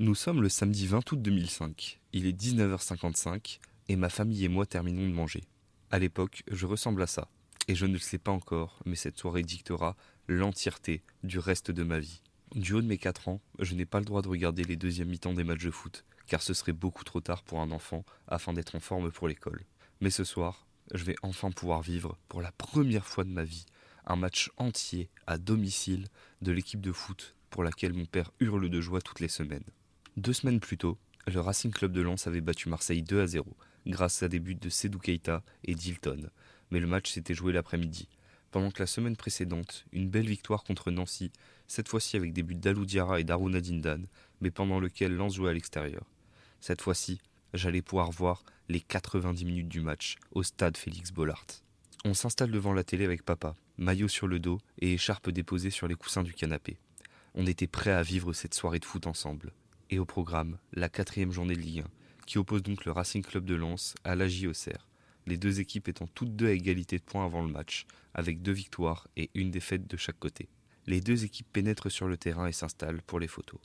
Nous sommes le samedi 20 août 2005. Il est 19h55 et ma famille et moi terminons de manger. À l'époque, je ressemble à ça. Et je ne le sais pas encore, mais cette soirée dictera l'entièreté du reste de ma vie. Du haut de mes 4 ans, je n'ai pas le droit de regarder les deuxièmes mi-temps des matchs de foot, car ce serait beaucoup trop tard pour un enfant afin d'être en forme pour l'école. Mais ce soir, je vais enfin pouvoir vivre, pour la première fois de ma vie, un match entier à domicile de l'équipe de foot pour laquelle mon père hurle de joie toutes les semaines. 2 semaines plus tôt, le Racing Club de Lens avait battu Marseille 2-0 grâce à des buts de Sédou Keita et d'Hilton. Mais le match s'était joué l'après-midi. Pendant que la semaine précédente, une belle victoire contre Nancy, cette fois-ci avec des buts d'Alou Diarra et d'Arouna Dindan, mais pendant lequel Lens jouait à l'extérieur. Cette fois-ci, j'allais pouvoir voir les 90 minutes du match au stade Félix Bollaert. On s'installe devant la télé avec papa, maillot sur le dos et écharpe déposée sur les coussins du canapé. On était prêts à vivre cette soirée de foot ensemble. Et au programme, la 4e journée de Ligue 1, qui oppose donc le Racing Club de Lens à l'AJ Auxerre. Les deux équipes étant toutes deux à égalité de points avant le match, avec 2 victoires et une défaite de chaque côté. Les deux équipes pénètrent sur le terrain et s'installent pour les photos.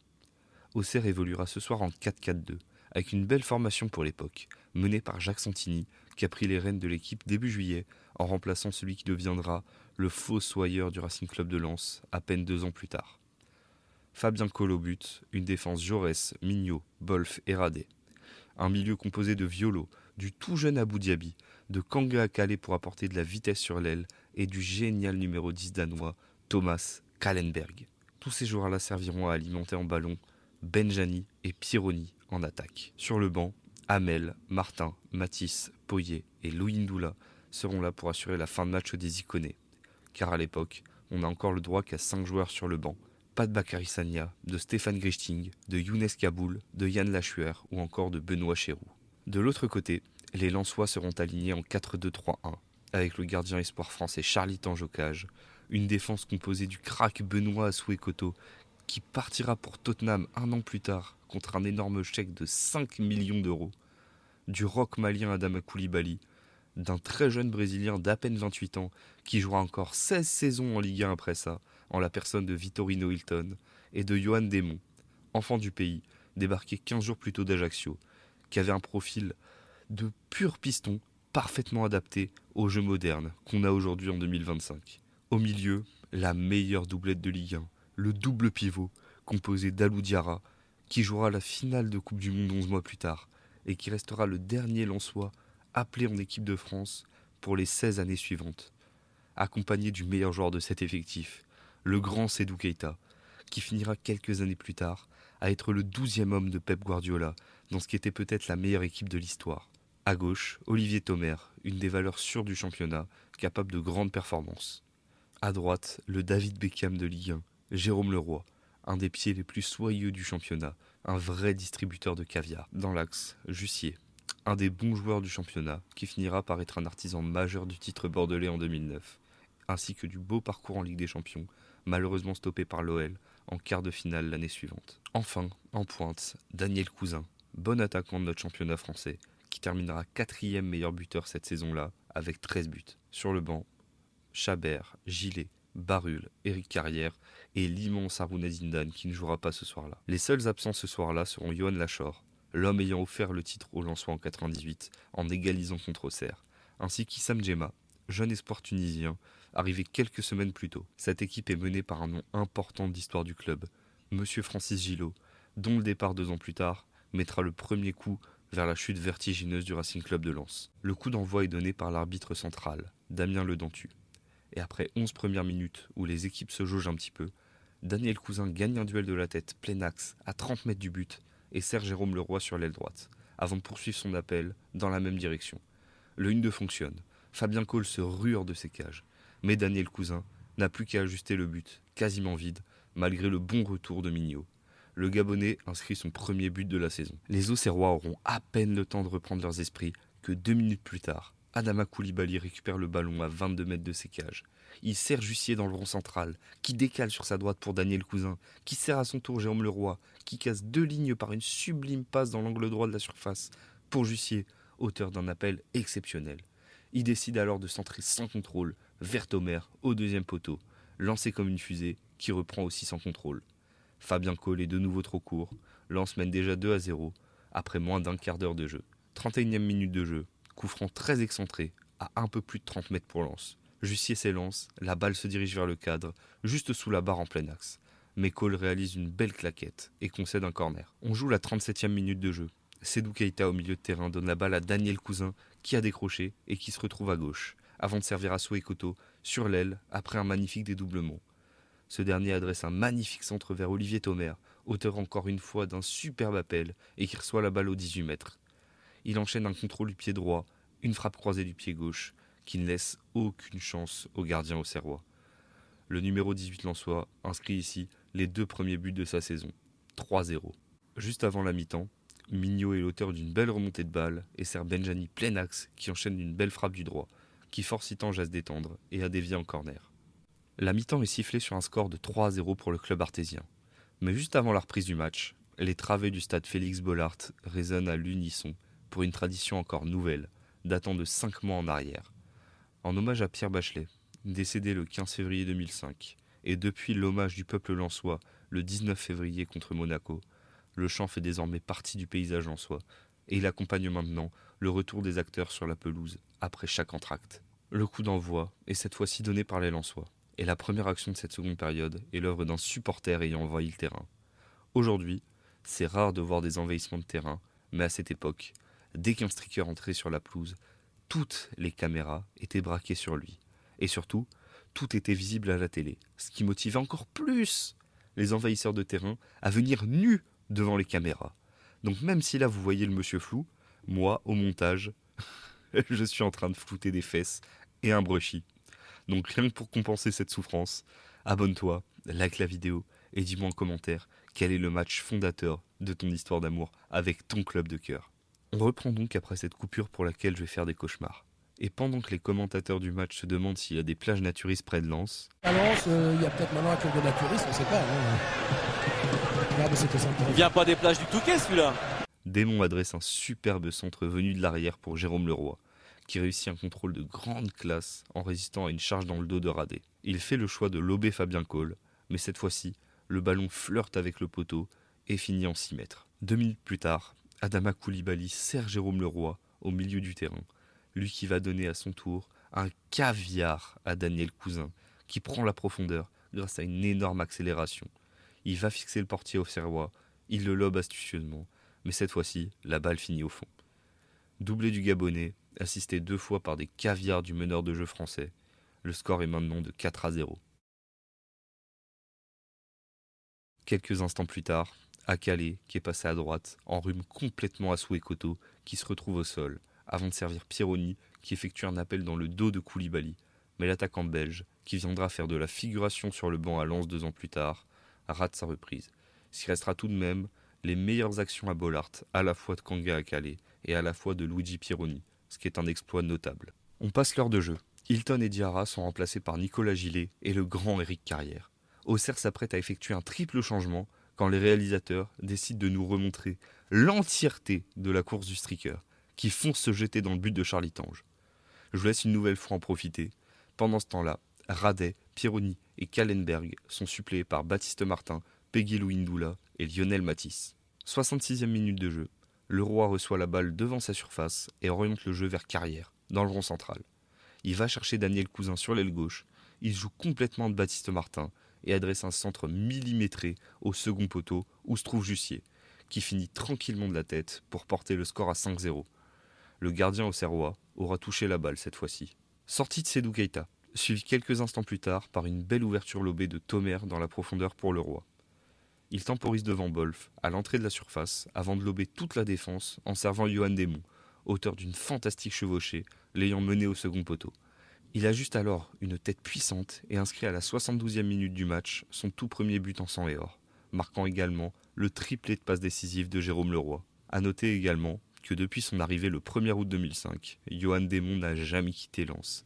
Auxerre évoluera ce soir en 4-4-2, avec une belle formation pour l'époque, menée par Jacques Santini, qui a pris les rênes de l'équipe début juillet, en remplaçant celui qui deviendra le fossoyeur du Racing Club de Lens à peine 2 ans plus tard. Fabien Cole au but, une défense Jaurès, Mignot, Bolf et Radé. Un milieu composé de Violo, du tout jeune Abou Diaby, de Kanga à Calais pour apporter de la vitesse sur l'aile et du génial numéro 10 danois, Thomas Kallenberg. Tous ces joueurs-là serviront à alimenter en ballon Benjani et Pironi en attaque. Sur le banc, Hamel, Martin, Matisse, Poyet et Louindoula seront là pour assurer la fin de match des Iconés. Car à l'époque, on n'a encore le droit qu'à 5 joueurs sur le banc. Pas de Bakary Sagna, de Stéphane Grichting, de Younes Kaboul, de Yann Lachuer ou encore de Benoît Chéroux. De l'autre côté, les Lensois seront alignés en 4-2-3-1, avec le gardien espoir français Charlie Tanjocage, une défense composée du crack Benoît Assoué-Koto, qui partira pour Tottenham 1 an plus tard contre un énorme chèque de 5 millions d'euros, du rock malien Adama Koulibaly, d'un très jeune Brésilien d'à peine 28 ans qui jouera encore 16 saisons en Ligue 1 après ça, en la personne de Vitorino Hilton et de Johan Desmond, enfant du pays, débarqué 15 jours plus tôt d'Ajaccio, qui avait un profil de pur piston parfaitement adapté au jeu moderne qu'on a aujourd'hui en 2025. Au milieu, la meilleure doublette de Ligue 1, le double pivot composé d'Alou Diarra, qui jouera la finale de Coupe du Monde 11 mois plus tard et qui restera le dernier Lensois appelé en équipe de France pour les 16 années suivantes, accompagné du meilleur joueur de cet effectif, le grand Sédou Keita, qui finira quelques années plus tard à être le 12e homme de Pep Guardiola dans ce qui était peut-être la meilleure équipe de l'histoire. À gauche, Olivier Thomer, une des valeurs sûres du championnat, capable de grandes performances. À droite, le David Beckham de Ligue 1, Jérôme Leroy, un des pieds les plus soyeux du championnat, un vrai distributeur de caviar. Dans l'axe, Jussier, un des bons joueurs du championnat, qui finira par être un artisan majeur du titre bordelais en 2009, ainsi que du beau parcours en Ligue des Champions, malheureusement stoppé par l'OL en quart de finale l'année suivante. Enfin, en pointe, Daniel Cousin, bon attaquant de notre championnat français, qui terminera 4e meilleur buteur cette saison-là, avec 13 buts. Sur le banc, Chabert, Gillet, Barul, Eric Carrière et l'immense Arouna Zindan qui ne jouera pas ce soir-là. Les seuls absents ce soir-là seront Johan Lachor, l'homme ayant offert le titre au Lensois en 98 en égalisant contre Auxerre, ainsi qu'Issam Djema, jeune espoir tunisien, arrivé quelques semaines plus tôt. Cette équipe est menée par un nom important de l'histoire du club, Monsieur Francis Gillot, dont le départ 2 ans plus tard mettra le premier coup vers la chute vertigineuse du Racing Club de Lens. Le coup d'envoi est donné par l'arbitre central, Damien Ledentu. Et après 11 premières minutes où les équipes se jaugent un petit peu, Daniel Cousin gagne un duel de la tête plein axe à 30 mètres du but et sert Jérôme Leroy sur l'aile droite, avant de poursuivre son appel dans la même direction. Le 1-2 fonctionne, Fabien Cole se rure de ses cages, mais Daniel Cousin n'a plus qu'à ajuster le but, quasiment vide, malgré le bon retour de Mignot. Le Gabonais inscrit son premier but de la saison. Les Auxerrois auront à peine le temps de reprendre leurs esprits que 2 minutes plus tard, Adama Koulibaly récupère le ballon à 22 mètres de ses cages. Il sert Jussier dans le rond central, qui décale sur sa droite pour Daniel Cousin, qui sert à son tour Jérôme Leroy, qui casse 2 lignes par une sublime passe dans l'angle droit de la surface pour Jussier, auteur d'un appel exceptionnel. Il décide alors de centrer sans contrôle vers Thomer au 2e poteau, lancé comme une fusée qui reprend aussi sans contrôle. Fabien Cole est de nouveau trop court, Lens mène déjà 2-0 après moins d'un quart d'heure de jeu. 31e minute de jeu, coup franc très excentré, à un peu plus de 30 mètres pour Lens. Jussier s'élance, la balle se dirige vers le cadre, juste sous la barre en plein axe. Mais Cole réalise une belle claquette et concède un corner. On joue la 37e minute de jeu. Sédou Keita au milieu de terrain donne la balle à Daniel Cousin qui a décroché et qui se retrouve à gauche, avant de servir à Soué Koto sur l'aile après un magnifique dédoublement. Ce dernier adresse un magnifique centre vers Olivier Thomer, auteur encore une fois d'un superbe appel et qui reçoit la balle aux 18 mètres. Il enchaîne un contrôle du pied droit, une frappe croisée du pied gauche, qui ne laisse aucune chance au gardien auxerrois. Le numéro 18 lensois inscrit ici les 2 premiers buts de sa saison, 3-0. Juste avant la mi-temps, Mignot est l'auteur d'une belle remontée de balle et sert Benjani plein axe qui enchaîne une belle frappe du droit, qui force Itange à se détendre et à dévier en corner. La mi-temps est sifflée sur un score de 3-0 pour le club artésien. Mais juste avant la reprise du match, les travées du stade Félix Bollaert résonnent à l'unisson pour une tradition encore nouvelle, datant de 5 mois en arrière. En hommage à Pierre Bachelet, décédé le 15 février 2005, et depuis l'hommage du peuple lensois le 19 février contre Monaco, le chant fait désormais partie du paysage lensois, et il accompagne maintenant le retour des acteurs sur la pelouse après chaque entracte. Le coup d'envoi est cette fois-ci donné par les lensois, et la première action de cette seconde période est l'œuvre d'un supporter ayant envahi le terrain. Aujourd'hui, c'est rare de voir des envahissements de terrain, mais à cette époque, dès qu'un striker entrait sur la pelouse, toutes les caméras étaient braquées sur lui. Et surtout, tout était visible à la télé, ce qui motivait encore plus les envahisseurs de terrain à venir nus devant les caméras. Donc même si là vous voyez le monsieur flou, moi, au montage, je suis en train de flouter des fesses et un brushie. Donc rien que pour compenser cette souffrance, abonne-toi, like la vidéo et dis-moi en commentaire quel est le match fondateur de ton histoire d'amour avec ton club de cœur. On reprend donc après cette coupure pour laquelle je vais faire des cauchemars. Et pendant que les commentateurs du match se demandent s'il y a des plages naturistes près de Lens, À Lens, il y a peut-être maintenant un club de naturistes, on ne sait pas. Regarde, c'était sympa. Il vient pas des plages du Touquet celui-là. Démon adresse un superbe centre venu de l'arrière pour Jérôme Leroy, qui réussit un contrôle de grande classe en résistant à une charge dans le dos de Radé. Il fait le choix de lober Fabien Cole, mais cette fois-ci, le ballon flirte avec le poteau et finit en 6 mètres. 2 minutes plus tard, Adama Koulibaly sert Jérôme Leroy au milieu du terrain, lui qui va donner à son tour un caviar à Daniel Cousin, qui prend la profondeur grâce à une énorme accélération. Il va fixer le portier auxerrois, il le lobe astucieusement, mais cette fois-ci, la balle finit au fond. Doublé du Gabonais, assisté 2 fois par des caviars du meneur de jeu français, le score est maintenant de 4-0. Quelques instants plus tard, Akale, qui est passé à droite, enrhume complètement Soué Koto, qui se retrouve au sol, avant de servir Pieroni, qui effectue un appel dans le dos de Koulibaly. Mais l'attaquant belge, qui viendra faire de la figuration sur le banc à Lens 2 ans plus tard, rate sa reprise. Ce qui restera tout de même les meilleures actions à Bollaert, à la fois de Kanga Akale et à la fois de Luigi Pieroni, ce qui est un exploit notable. On passe l'heure de jeu. Hilton et Diarra sont remplacés par Nicolas Gillet et le grand Éric Carrière. Auxerre s'apprête à effectuer un triple changement quand les réalisateurs décident de nous remontrer l'entièreté de la course du striker, qui fonce se jeter dans le but de Charlie Tange. Je vous laisse une nouvelle fois en profiter. Pendant ce temps-là, Radet, Pieroni et Kallenberg sont suppléés par Baptiste Martin, Peggy Louindoula et Lionel Matisse. 66e minute de jeu. Le Roi reçoit la balle devant sa surface et oriente le jeu vers Carrière, dans le rond central. Il va chercher Daniel Cousin sur l'aile gauche. Il joue complètement de Baptiste Martin et adresse un centre millimétré au second poteau où se trouve Jussier, qui finit tranquillement de la tête pour porter le score à 5-0. Le gardien auxerrois aura touché la balle cette fois-ci. Sortie de Sédou Keita, suivi quelques instants plus tard par une belle ouverture lobée de Thomer dans la profondeur pour le Roi. Il temporise devant Bolf, à l'entrée de la surface, avant de lober toute la défense en servant Johan Desmond, auteur d'une fantastique chevauchée, l'ayant mené au second poteau. Il ajuste alors une tête puissante et inscrit à la 72e minute du match son tout premier but en sang et or, marquant également le triplé de passes décisives de Jérôme Leroy. A noter également que depuis son arrivée le 1er août 2005, Johan Desmond n'a jamais quitté Lens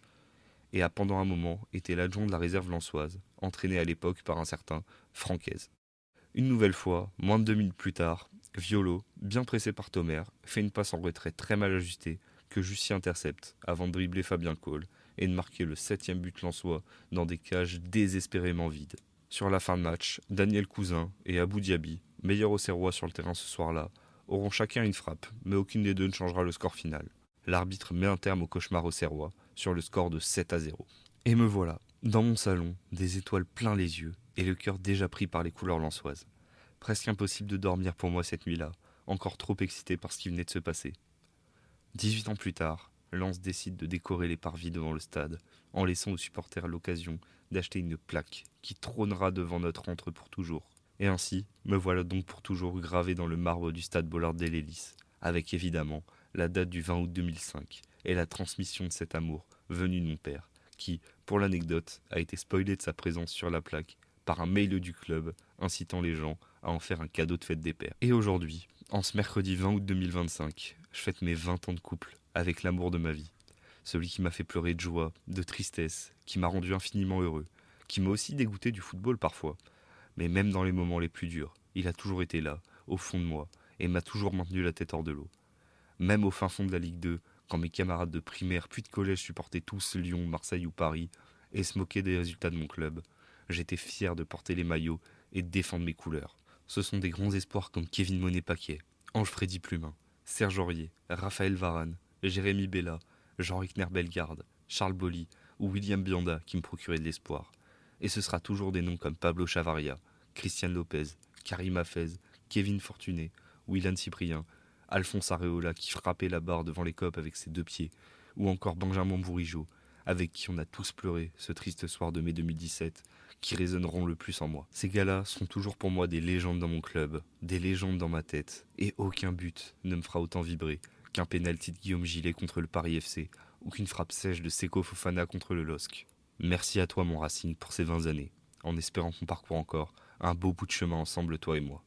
et a pendant un moment été l'adjoint de la réserve lensoise, entraîné à l'époque par un certain Francaise. Une nouvelle fois, moins de 2 minutes plus tard, Violo, bien pressé par Thomer, fait une passe en retrait très mal ajustée que Jussier intercepte avant de dribbler Fabien Cole et de marquer le 7e but lensois dans des cages désespérément vides. Sur la fin de match, Daniel Cousin et Abou Diaby meilleurs Auxerrois sur le terrain ce soir-là, auront chacun une frappe, mais aucune des deux ne changera le score final. L'arbitre met un terme au cauchemar auxerrois sur le score de 7-0. Et me voilà, dans mon salon, des étoiles plein les yeux et le cœur déjà pris par les couleurs lensoises. Presque impossible de dormir pour moi cette nuit-là, encore trop excité par ce qui venait de se passer. 18 ans plus tard, Lens décide de décorer les parvis devant le stade, en laissant aux supporters l'occasion d'acheter une plaque qui trônera devant notre antre pour toujours. Et ainsi, me voilà donc pour toujours gravé dans le marbre du stade Bollard des Lélis, avec évidemment la date du 20 août 2005 et la transmission de cet amour venu de mon père, qui, pour l'anecdote, a été spoilé de sa présence sur la plaque par un mail du club incitant les gens à en faire un cadeau de fête des pères. Et aujourd'hui, en ce mercredi 20 août 2025, je fête mes 20 ans de couple avec l'amour de ma vie. Celui qui m'a fait pleurer de joie, de tristesse, qui m'a rendu infiniment heureux, qui m'a aussi dégoûté du football parfois. Mais même dans les moments les plus durs, il a toujours été là, au fond de moi, et m'a toujours maintenu la tête hors de l'eau. Même au fin fond de la Ligue 2, quand mes camarades de primaire puis de collège supportaient tous Lyon, Marseille ou Paris, et se moquaient des résultats de mon club, j'étais fier de porter les maillots et de défendre mes couleurs. Ce sont des grands espoirs comme Kevin Monet-Paquet, Ange-Freddy Plumin, Serge Aurier, Raphaël Varane, Jérémy Bella, Jean-Rickner Bellegarde, Charles Bolly ou William Bianda qui me procuraient de l'espoir. Et ce sera toujours des noms comme Pablo Chavaria, Christian Lopez, Karim Hafez, Kevin Fortuné, Willan Cyprien, Alphonse Areola qui frappait la barre devant les copes avec ses 2 pieds, ou encore Benjamin Bourigeaud, avec qui on a tous pleuré ce triste soir de mai 2017, qui résonneront le plus en moi. Ces gars-là sont toujours pour moi des légendes dans mon club, des légendes dans ma tête, et aucun but ne me fera autant vibrer qu'un pénalty de Guillaume Gillet contre le Paris FC, ou qu'une frappe sèche de Seko Fofana contre le LOSC. Merci à toi mon Racing pour ces 20 années, en espérant qu'on parcourt encore un beau bout de chemin ensemble toi et moi.